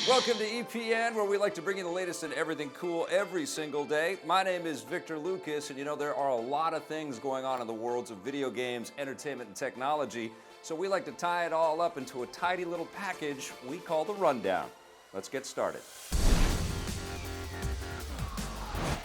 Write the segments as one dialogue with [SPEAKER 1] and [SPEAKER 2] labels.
[SPEAKER 1] Welcome to EPN, where we like to bring you the latest in everything cool every single day. My name is Victor Lucas, and you know there are a lot of things going on in the worlds of video games, entertainment, and technology, so we like to tie it all up into a tidy little package we call the Rundown. Let's get started.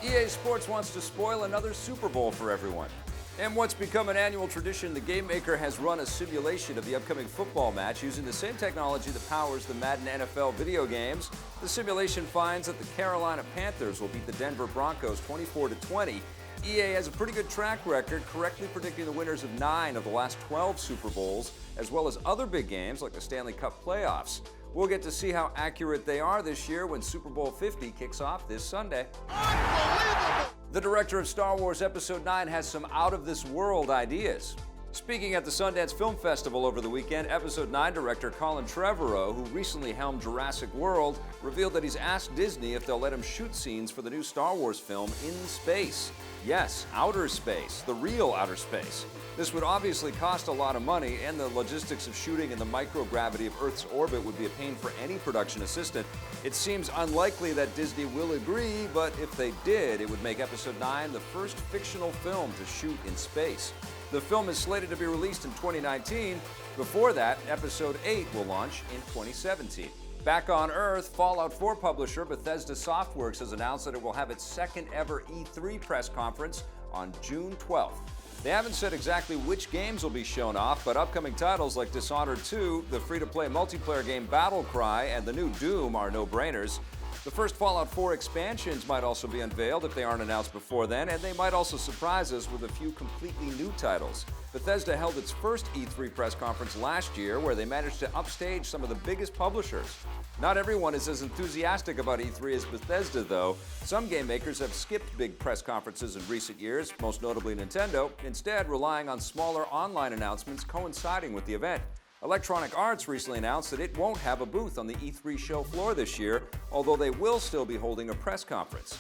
[SPEAKER 1] EA Sports wants to spoil another Super Bowl for everyone. And what's become an annual tradition, the game maker has run a simulation of the upcoming football match using the same technology that powers the Madden NFL video games. The simulation finds that the Carolina Panthers will beat the Denver Broncos 24-20. EA has a pretty good track record, correctly predicting the winners of 9 of the last 12 Super Bowls, as well as other big games like the Stanley Cup playoffs. We'll get to see how accurate they are this year when Super Bowl 50 kicks off this Sunday. Unbelievable! The director of Star Wars Episode 9 has some out-of-this-world ideas. Speaking at the Sundance Film Festival over the weekend, Episode 9 director Colin Trevorrow, who recently helmed Jurassic World, revealed that he's asked Disney if they'll let him shoot scenes for the new Star Wars film in space. Yes, outer space, the real outer space. This would obviously cost a lot of money, and the logistics of shooting in the microgravity of Earth's orbit would be a pain for any production assistant. It seems unlikely that Disney will agree, but if they did, it would make Episode 9 the first fictional film to shoot in space. The film is slated to be released in 2019. Before that, Episode 8 will launch in 2017. Back on Earth, Fallout 4 publisher Bethesda Softworks has announced that it will have its second ever E3 press conference on June 12th. They haven't said exactly which games will be shown off, but upcoming titles like Dishonored 2, the free-to-play multiplayer game Battle Cry, and the new Doom are no-brainers. The first Fallout 4 expansions might also be unveiled if they aren't announced before then, and they might also surprise us with a few completely new titles. Bethesda held its first E3 press conference last year, where they managed to upstage some of the biggest publishers. Not everyone is as enthusiastic about E3 as Bethesda, though. Some game makers have skipped big press conferences in recent years, most notably Nintendo, instead relying on smaller online announcements coinciding with the event. Electronic Arts recently announced that it won't have a booth on the E3 show floor this year, although they will still be holding a press conference.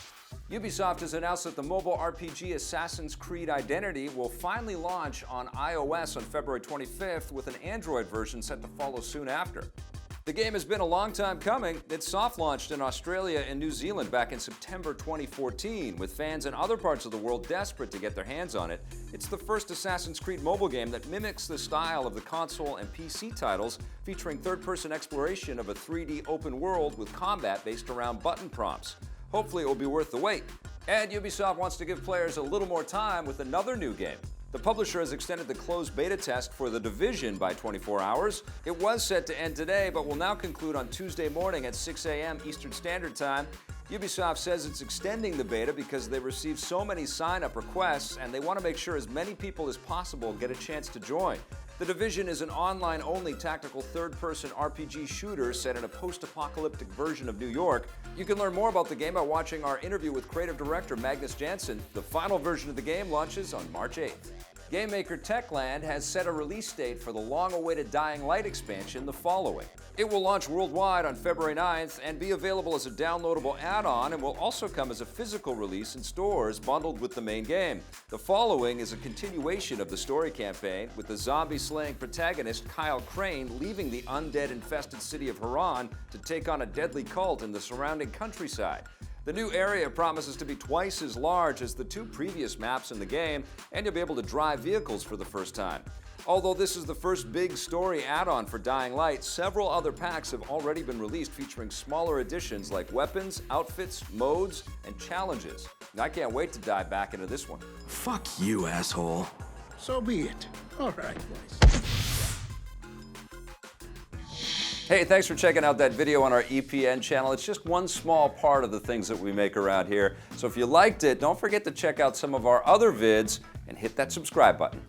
[SPEAKER 1] Ubisoft has announced that the mobile RPG Assassin's Creed Identity will finally launch on iOS on February 25th, with an Android version set to follow soon after. The game has been a long time coming. It soft-launched in Australia and New Zealand back in September 2014, with fans in other parts of the world desperate to get their hands on it. It's the first Assassin's Creed mobile game that mimics the style of the console and PC titles, featuring third-person exploration of a 3D open world with combat based around button prompts. Hopefully it will be worth the wait. And Ubisoft wants to give players a little more time with another new game. The publisher has extended the closed beta test for The Division by 24 hours. It was set to end today, but will now conclude on Tuesday morning at 6 a.m. Eastern Standard Time. Ubisoft says it's extending the beta because they received so many sign-up requests, and they want to make sure as many people as possible get a chance to join. The Division is an online-only tactical third-person RPG shooter set in a post-apocalyptic version of New York. You can learn more about the game by watching our interview with creative director Magnus Jansen. The final version of the game launches on March 8th. Game maker Techland has set a release date for the long-awaited Dying Light expansion the following. It will launch worldwide on February 9th and be available as a downloadable add-on, and will also come as a physical release in stores bundled with the main game. The following is a continuation of the story campaign, with the zombie-slaying protagonist Kyle Crane leaving the undead-infested city of Haran to take on a deadly cult in the surrounding countryside. The new area promises to be twice as large as the 2 previous maps in the game, and you'll be able to drive vehicles for the first time. Although this is the first big story add-on for Dying Light, several other packs have already been released featuring smaller additions like weapons, outfits, modes, and challenges. I can't wait to dive back into this one.
[SPEAKER 2] Fuck you, asshole.
[SPEAKER 3] So be it. All right, boys.
[SPEAKER 1] Hey, thanks for checking out that video on our EPN channel. It's just one small part of the things that we make around here. So if you liked it, don't forget to check out some of our other vids and hit that subscribe button.